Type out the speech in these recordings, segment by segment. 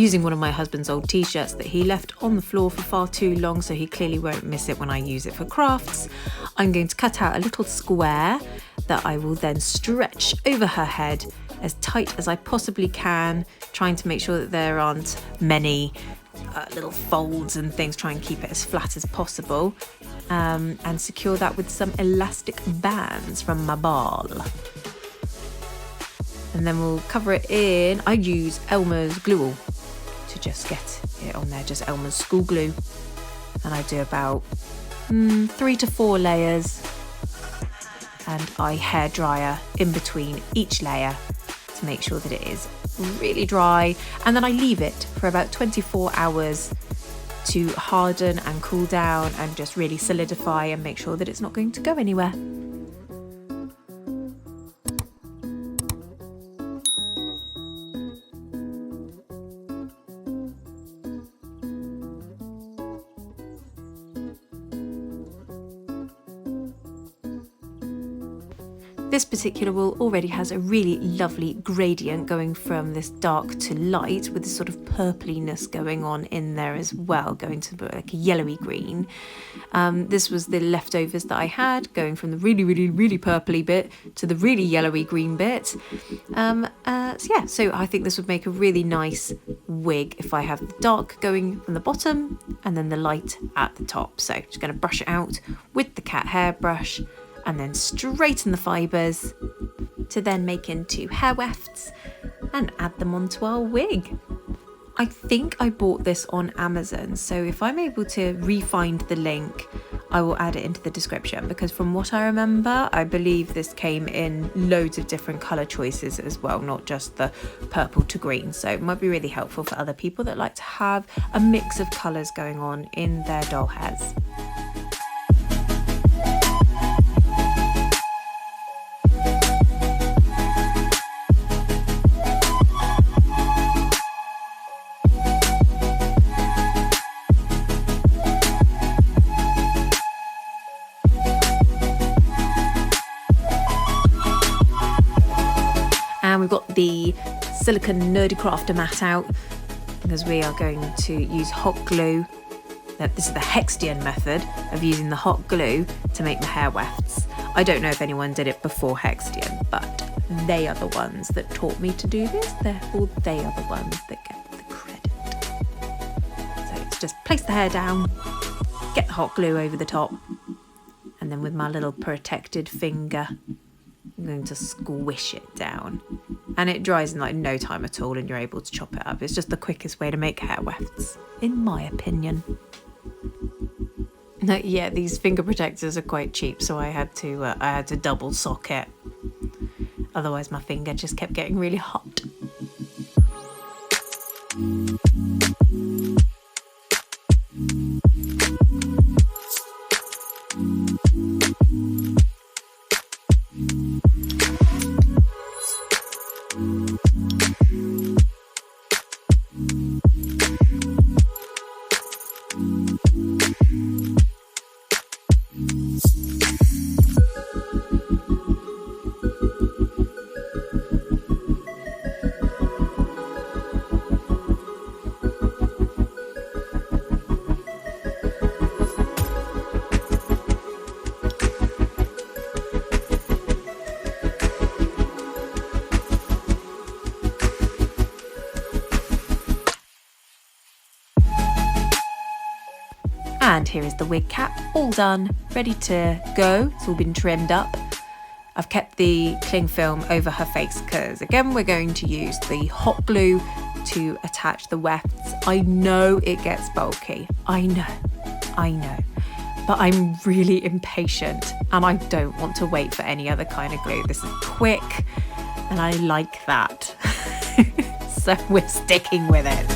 using one of my husband's old t-shirts that he left on the floor for far too long, so he clearly won't miss it when I use it for crafts. I'm going to cut out a little square that I will then stretch over her head as tight as I possibly can, trying to make sure that there aren't many little folds and things, try and keep it as flat as possible, and secure that with some elastic bands from my ball. And then we'll cover it in. I use Elmer's glue to just get it on there, just Elmer's school glue. And I do about 3 to 4 layers, and I hairdryer in between each layer to make sure that it is really dry, and then I leave it for about 24 hours to harden and cool down and just really solidify and make sure that it's not going to go anywhere. This particular wool already has a really lovely gradient going from this dark to light, with this sort of purpliness going on in there as well, going to like a yellowy green. This was the leftovers that I had, going from the really purpley bit to the really yellowy green bit. So I think this would make a really nice wig if I have the dark going from the bottom and then the light at the top. So just going to brush it out with the cat hair brush, and then straighten the fibres to then make into hair wefts and add them onto our wig. I think I bought this on Amazon, so if I'm able to re-find the link, I will add it into the description, because from what I remember, I believe this came in loads of different colour choices as well, not just the purple to green, so it might be really helpful for other people that like to have a mix of colours going on in their doll hairs. And we've got the silicone Nerdy Crafter mat out, because we are going to use hot glue. This is the Hexdian method of using the hot glue to make the hair wefts. I don't know if anyone did it before Hexdian, but they are the ones that taught me to do this, therefore they are the ones that get the credit. So it's just place the hair down, get the hot glue over the top, and then with my little protected finger, I'm going to squish it down, and it dries in like no time at all, and you're able to chop it up. It's just the quickest way to make hair wefts, in my opinion. No, yeah, these finger protectors are quite cheap, so I had to double sock it. Otherwise, my finger just kept getting really hot. And here is the wig cap, all done, ready to go. It's all been trimmed up. I've kept the cling film over her face because, again, we're going to use the hot glue to attach the wefts. I know it gets bulky. I know. But I'm really impatient and I don't want to wait for any other kind of glue. This is quick and I like that. So we're sticking with it.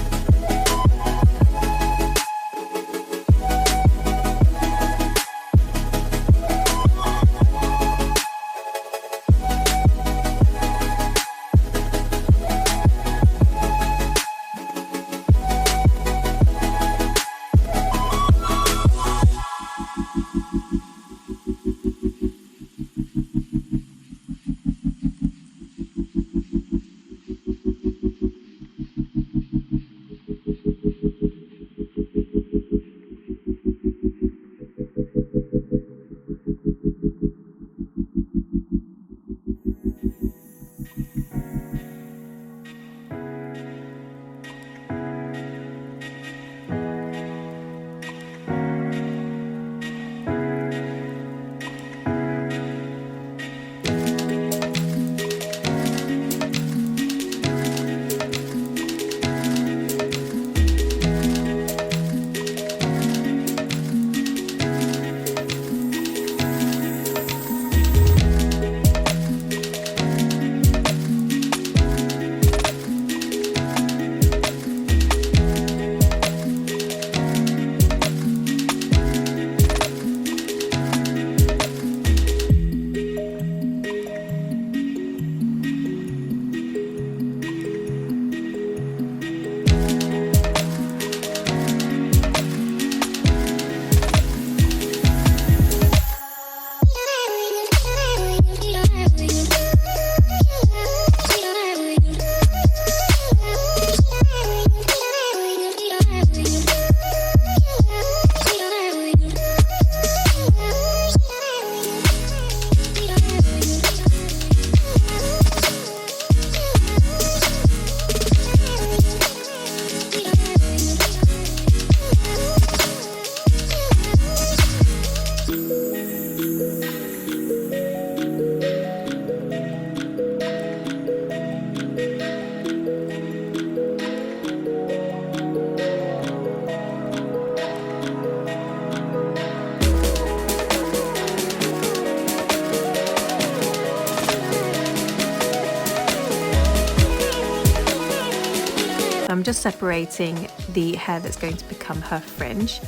I'm just separating the hair that's going to become her fringe.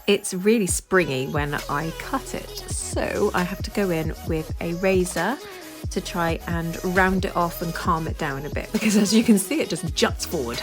It's really springy when I cut it, so I have to go in with a razor to try and round it off and calm it down a bit, because as you can see, it just juts forward.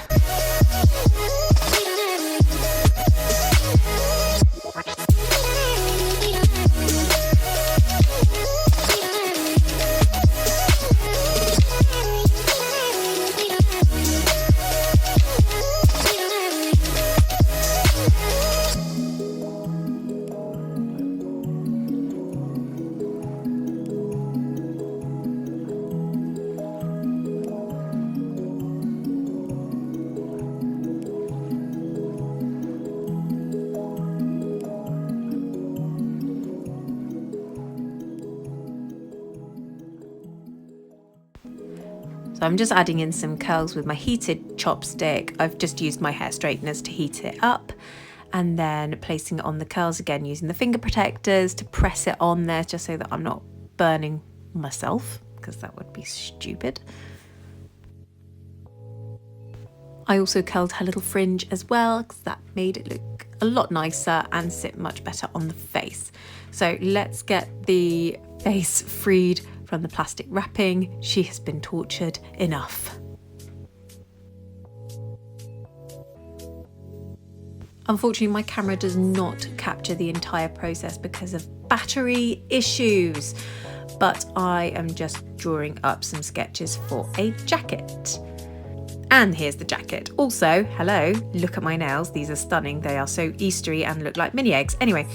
So I'm just adding in some curls with my heated chopstick. I've just used my hair straighteners to heat it up, and then placing it on the curls again using the finger protectors to press it on there just so that I'm not burning myself, because that would be stupid. I also curled her little fringe as well, because that made it look a lot nicer and sit much better on the face. So let's get the face freed from the plastic wrapping. She has been tortured enough. Unfortunately, my camera does not capture the entire process because of battery issues, but I am just drawing up some sketches for a jacket. And here's the jacket. Also, hello, look at my nails. These are stunning. They are so Eastery and look like mini eggs. Anyway,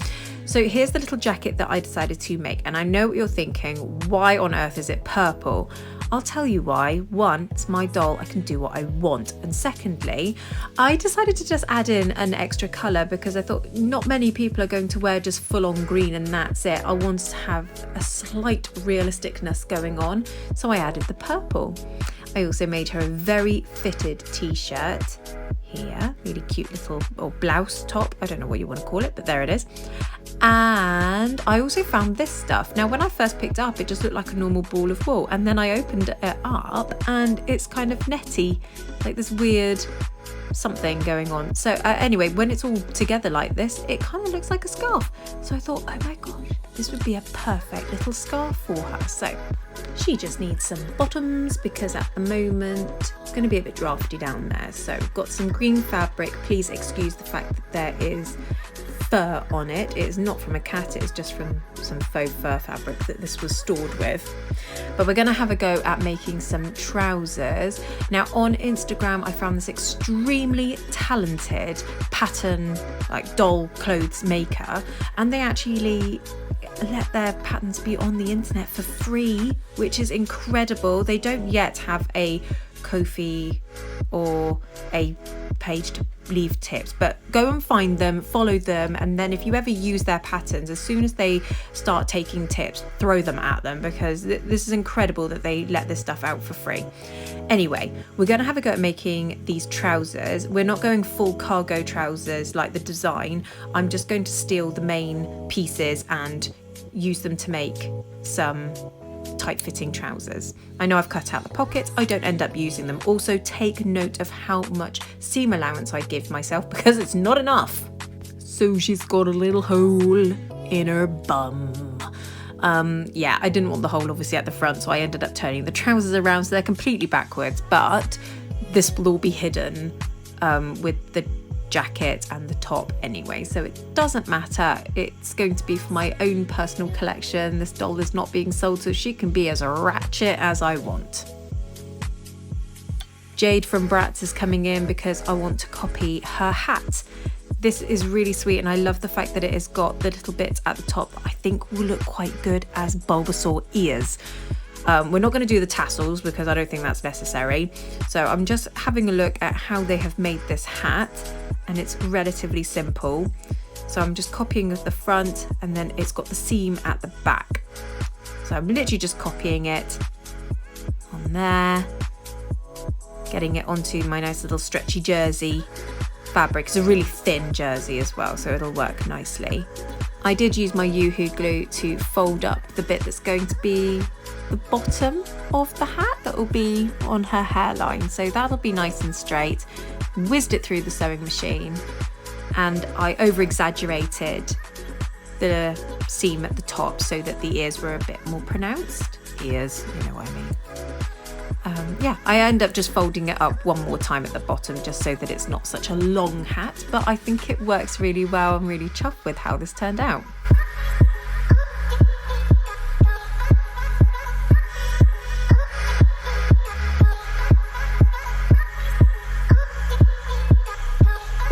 so here's the little jacket that I decided to make. And I know what you're thinking, why on earth is it purple? I'll tell you why. One, it's my doll, I can do what I want. And secondly, I decided to just add in an extra colour because I thought not many people are going to wear just full on green and that's it. I wanted to have a slight realisticness going on, so I added the purple. I also made her a very fitted t-shirt here, really cute little, or blouse top, I don't know what you want to call it, but there it is. And I also found this stuff. Now when I first picked it up, it just looked like a normal ball of wool, and then I opened it up and it's kind of netty, like this weird something going on. So anyway, when it's all together like this, it kind of looks like a scarf. So I thought, oh my god, this would be a perfect little scarf for her. So she just needs some bottoms because at the moment it's going to be a bit drafty down there. So got some green fabric. Please excuse the fact that there is fur on it. It is not from a cat, it is just from some faux fur fabric that this was stored with. But we're going to have a go at making some trousers. Now on Instagram I found this extremely talented pattern, like doll clothes maker, and they actually let their patterns be on the internet for free, which is incredible. They don't yet have a Ko-fi or a page to leave tips, but go and find them, follow them, and then if you ever use their patterns, as soon as they start taking tips, throw them at them, because this is incredible that they let this stuff out for free. Anyway, we're going to have a go at making these trousers. We're not going full cargo trousers like the design. I'm just going to steal the main pieces and use them to make some tight-fitting trousers. I know I've cut out the pockets, I don't end up using them. Also take note of how much seam allowance I give myself, because it's not enough. So she's got a little hole in her bum. Yeah, I didn't want the hole obviously at the front, so I ended up turning the trousers around so they're completely backwards, but this will all be hidden with the jacket and the top anyway, so it doesn't matter. It's going to be for my own personal collection. This doll is not being sold, so she can be as ratchet as I want. Jade from Bratz is coming in because I want to copy her hat. This is really sweet and I love the fact that it has got the little bits at the top. I think will look quite good as Bulbasaur ears. We're not going to do the tassels because I don't think that's necessary. So I'm just having a look at how they have made this hat, and it's relatively simple. So I'm just copying the front, and then it's got the seam at the back. So I'm literally just copying it on there, getting it onto my nice little stretchy jersey fabric. It's a really thin jersey as well, so it'll work nicely. I did use my Yoo-hoo glue to fold up the bit that's going to be the bottom of the hat that will be on her hairline, so that'll be nice and straight. whizzed it through the sewing machine, and I over-exaggerated the seam at the top so that the ears were a bit more pronounced. Ears, you know what I mean. Yeah, I end up just folding it up one more time at the bottom just so that it's not such a long hat, but I think it works really well. I'm really chuffed with how this turned out.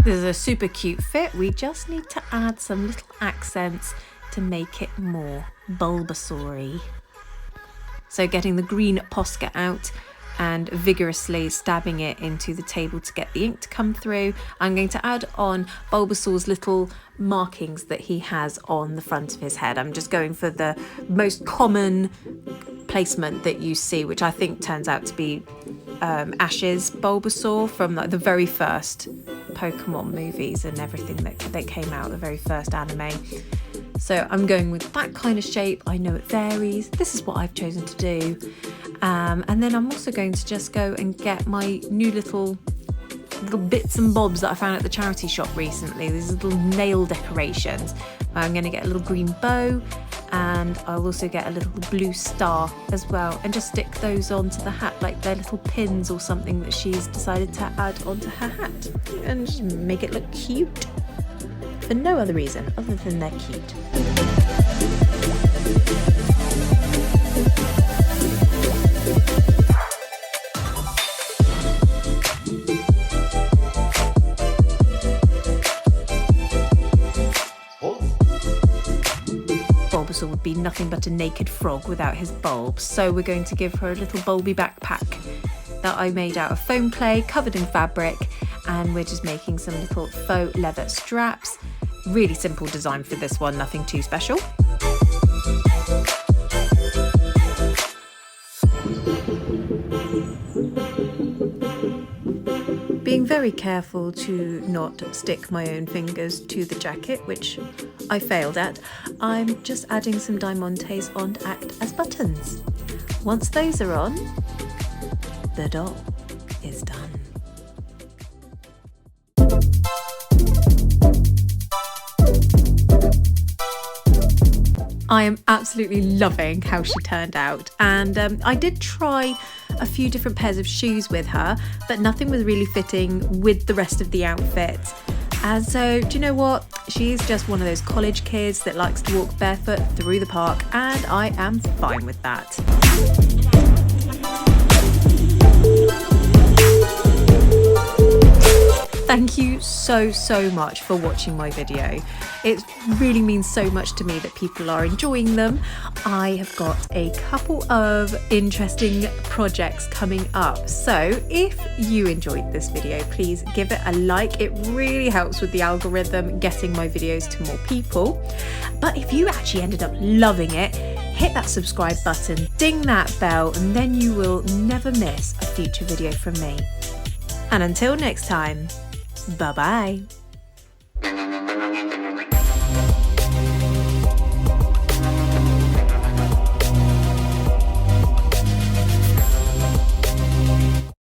This is a super cute fit. We just need to add some little accents to make it more Bulbasaur-y. So getting the green Posca out and vigorously stabbing it into the table to get the ink to come through. I'm going to add on Bulbasaur's little markings that he has on the front of his head. I'm just going for the most common placement that you see, which I think turns out to be Ash's Bulbasaur from like the very first Pokemon movies and everything that came out, the very first anime. So I'm going with that kind of shape. I know it varies. This is what I've chosen to do. And then I'm also going to just go and get my new little bits and bobs that I found at the charity shop recently. These little nail decorations. I'm going to get a little green bow, and I'll also get a little blue star as well, and just stick those onto the hat like they're little pins or something that she's decided to add onto her hat, and just make it look cute for no other reason other than they're cute. Bulbasaur would be nothing but a naked frog without his bulb, so we're going to give her a little bulby backpack that I made out of foam clay covered in fabric, and we're just making some little faux leather straps. Really simple design for this one, nothing too special. Being very careful to not stick my own fingers to the jacket, which I failed at, I'm just adding some diamantes on to act as buttons. Once those are on, the doll is done. I am absolutely loving how she turned out, and I did try a few different pairs of shoes with her, but nothing was really fitting with the rest of the outfit. And so, do you know what? She's just one of those college kids that likes to walk barefoot through the park, and I am fine with that. Thank you so much for watching my video. It really means so much to me that people are enjoying them. I have got a couple of interesting projects coming up. So if you enjoyed this video, please give it a like. It really helps with the algorithm getting my videos to more people. But if you actually ended up loving it, hit that subscribe button, ding that bell, and then you will never miss a future video from me. And until next time, bye-bye.